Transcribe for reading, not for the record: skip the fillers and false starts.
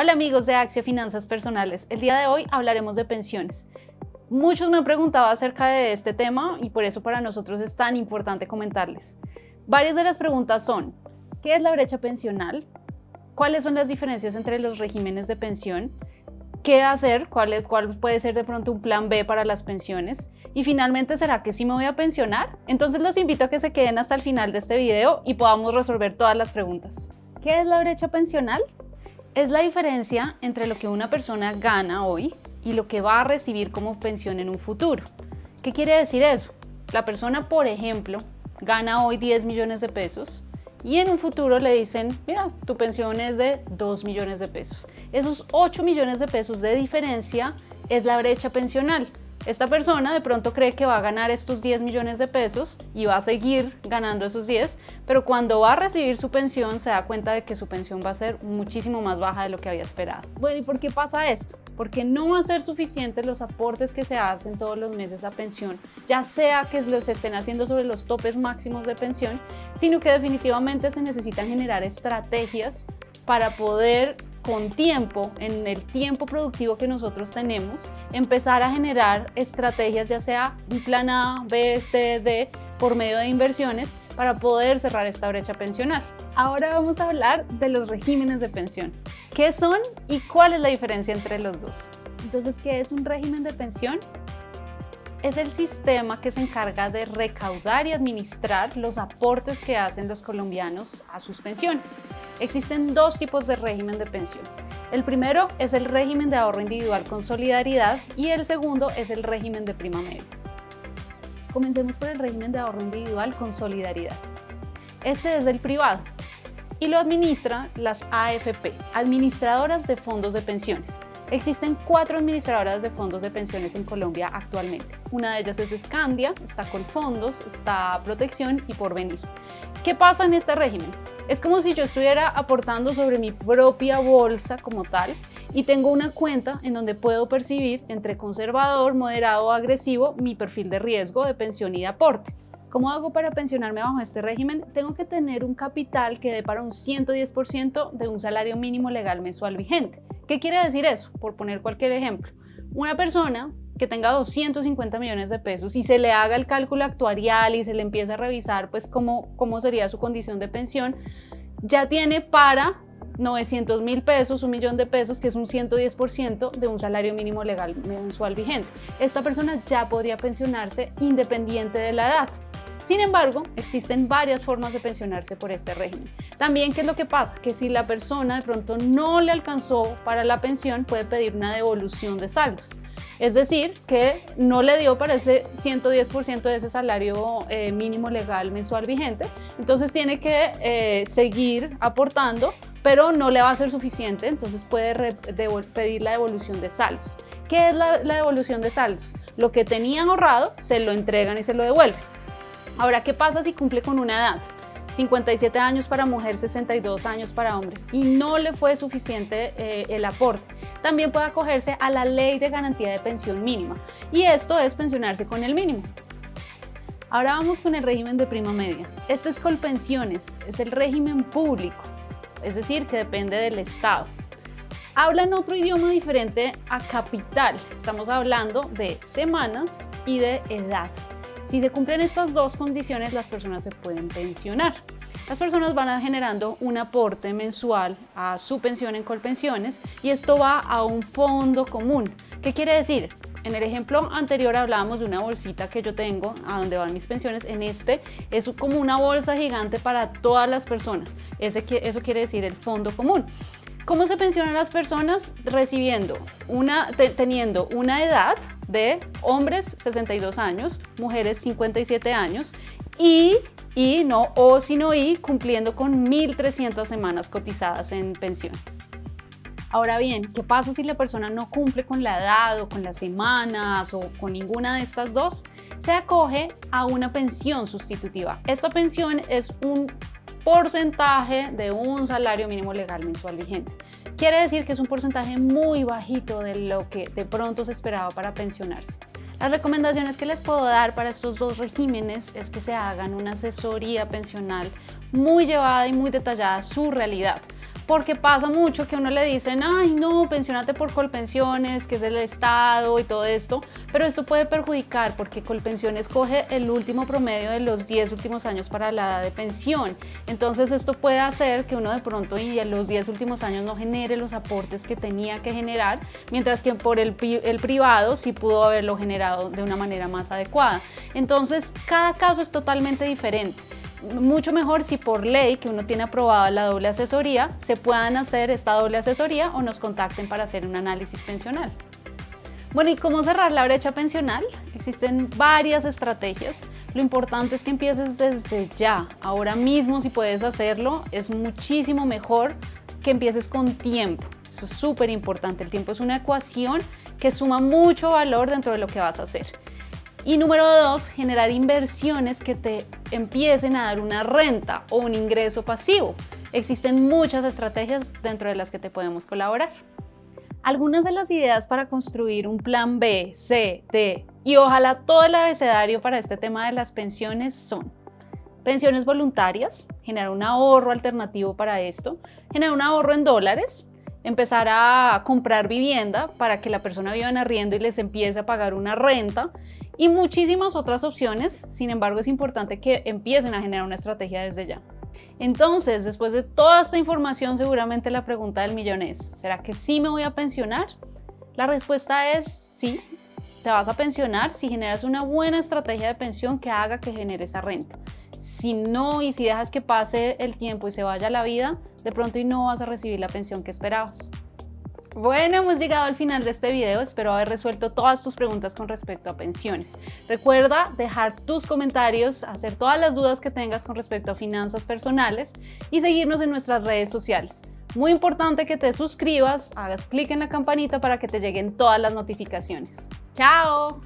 Hola amigos de Axia Finanzas Personales, el día de hoy hablaremos de pensiones. Muchos me han preguntado acerca de este tema y por eso para nosotros es tan importante comentarles. Varias de las preguntas son: ¿qué es la brecha pensional? ¿Cuáles son las diferencias entre los regímenes de pensión? ¿Qué hacer? ¿Cuál puede ser de pronto un plan B para las pensiones? Y finalmente, ¿será que sí me voy a pensionar? Entonces los invito a que se queden hasta el final de este video y podamos resolver todas las preguntas. ¿Qué es la brecha pensional? Es la diferencia entre lo que una persona gana hoy y lo que va a recibir como pensión en un futuro. ¿Qué quiere decir eso? La persona, por ejemplo, gana hoy 10 millones de pesos y en un futuro le dicen: mira, tu pensión es de 2 millones de pesos. Esos 8 millones de pesos de diferencia es la brecha pensional. Esta persona de pronto cree que va a ganar estos 10 millones de pesos y va a seguir ganando esos 10, pero cuando va a recibir su pensión se da cuenta de que su pensión va a ser muchísimo más baja de lo que había esperado. Bueno, ¿y por qué pasa esto? Porque no va a ser suficiente los aportes que se hacen todos los meses a pensión, ya sea que los estén haciendo sobre los topes máximos de pensión, sino que definitivamente se necesitan generar estrategias para poder, con tiempo, en el tiempo productivo que nosotros tenemos, empezar a generar estrategias, ya sea un plan A, B, C, D, por medio de inversiones, para poder cerrar esta brecha pensional. Ahora vamos a hablar de los regímenes de pensión. ¿Qué son y cuál es la diferencia entre los dos? Entonces, ¿qué es un régimen de pensión? Es el sistema que se encarga de recaudar y administrar los aportes que hacen los colombianos a sus pensiones. Existen dos tipos de régimen de pensión. El primero es el régimen de ahorro individual con solidaridad y el segundo es el régimen de prima media. Comencemos por el régimen de ahorro individual con solidaridad. Este es del privado y lo administran las AFP, Administradoras de Fondos de Pensiones. Existen 4 administradoras de fondos de pensiones en Colombia actualmente. Una de ellas es Scandia, está Colfondos, está Protección y Porvenir. ¿Qué pasa en este régimen? Es como si yo estuviera aportando sobre mi propia bolsa como tal y tengo una cuenta en donde puedo percibir entre conservador, moderado o agresivo mi perfil de riesgo de pensión y de aporte. ¿Cómo hago para pensionarme bajo este régimen? Tengo que tener un capital que dé para un 110% de un salario mínimo legal mensual vigente. ¿Qué quiere decir eso? Por poner cualquier ejemplo, una persona que tenga 250 millones de pesos y se le haga el cálculo actuarial y se le empieza a revisar pues cómo sería su condición de pensión, ya tiene para 900.000 pesos, 1 millón de pesos, que es un 110% de un salario mínimo legal mensual vigente. Esta persona ya podría pensionarse independiente de la edad. Sin embargo, existen varias formas de pensionarse por este régimen. También, ¿qué es lo que pasa? Que si la persona de pronto no le alcanzó para la pensión, puede pedir una devolución de saldos. Es decir, que no le dio para ese 110% de ese salario mínimo legal mensual vigente, entonces tiene que seguir aportando, pero no le va a ser suficiente, entonces puede pedir la devolución de saldos. ¿Qué es la devolución de saldos? Lo que tenían ahorrado se lo entregan y se lo devuelven. Ahora, ¿qué pasa si cumple con una edad? 57 años para mujer, 62 años para hombres y no le fue suficiente el aporte. También puede acogerse a la ley de garantía de pensión mínima y esto es pensionarse con el mínimo. Ahora vamos con el régimen de prima media. Este es Colpensiones, es el régimen público, es decir, que depende del Estado. Hablan otro idioma diferente a capital, estamos hablando de semanas y de edad. Si se cumplen estas dos condiciones, las personas se pueden pensionar. Las personas van generando un aporte mensual a su pensión en Colpensiones y esto va a un fondo común. ¿Qué quiere decir? En el ejemplo anterior hablábamos de una bolsita que yo tengo a donde van mis pensiones. En este es como una bolsa gigante para todas las personas. Eso quiere decir el fondo común. ¿Cómo se pensionan las personas? Teniendo una edad de hombres 62 años, mujeres 57 años y cumpliendo con 1.300 semanas cotizadas en pensión. Ahora bien, ¿qué pasa si la persona no cumple con la edad o con las semanas o con ninguna de estas dos? Se acoge a una pensión sustitutiva. Esta pensión es un porcentaje de un salario mínimo legal mensual vigente. Quiere decir que es un porcentaje muy bajito de lo que de pronto se esperaba para pensionarse. Las recomendaciones que les puedo dar para estos dos regímenes es que se hagan una asesoría pensional muy llevada y muy detallada a su realidad. porque pasa mucho que a uno le dicen, ay no, pensionate por Colpensiones, que es el Estado y todo esto, pero esto puede perjudicar porque Colpensiones coge el último promedio de los 10 últimos años para la edad de pensión. Entonces esto puede hacer que uno de pronto y en los 10 últimos años no genere los aportes que tenía que generar, mientras que por el privado sí pudo haberlo generado de una manera más adecuada. Entonces cada caso es totalmente diferente. Mucho mejor si por ley que uno tiene aprobada la doble asesoría, se puedan hacer esta doble asesoría o nos contacten para hacer un análisis pensional. Bueno, ¿y cómo cerrar la brecha pensional? Existen varias estrategias. Lo importante es que empieces desde ya. Ahora mismo, si puedes hacerlo, es muchísimo mejor que empieces con tiempo. Eso es súper importante. El tiempo es una ecuación que suma mucho valor dentro de lo que vas a hacer. Y número 2, generar inversiones que te empiecen a dar una renta o un ingreso pasivo. Existen muchas estrategias dentro de las que te podemos colaborar. Algunas de las ideas para construir un plan B, C, D y ojalá todo el abecedario para este tema de las pensiones son: pensiones voluntarias, generar un ahorro alternativo para esto, generar un ahorro en dólares, empezar a comprar vivienda para que la persona viva en arriendo y les empiece a pagar una renta, y muchísimas otras opciones. Sin embargo, es importante que empiecen a generar una estrategia desde ya. Entonces, después de toda esta información, seguramente la pregunta del millón es: ¿será que sí me voy a pensionar? La respuesta es sí, te vas a pensionar si generas una buena estrategia de pensión que haga que genere esa renta. Si no, y si dejas que pase el tiempo y se vaya la vida, de pronto y no vas a recibir la pensión que esperabas. Bueno, hemos llegado al final de este video. Espero haber resuelto todas tus preguntas con respecto a pensiones. Recuerda dejar tus comentarios, hacer todas las dudas que tengas con respecto a finanzas personales y seguirnos en nuestras redes sociales. Muy importante que te suscribas, hagas clic en la campanita para que te lleguen todas las notificaciones. ¡Chao!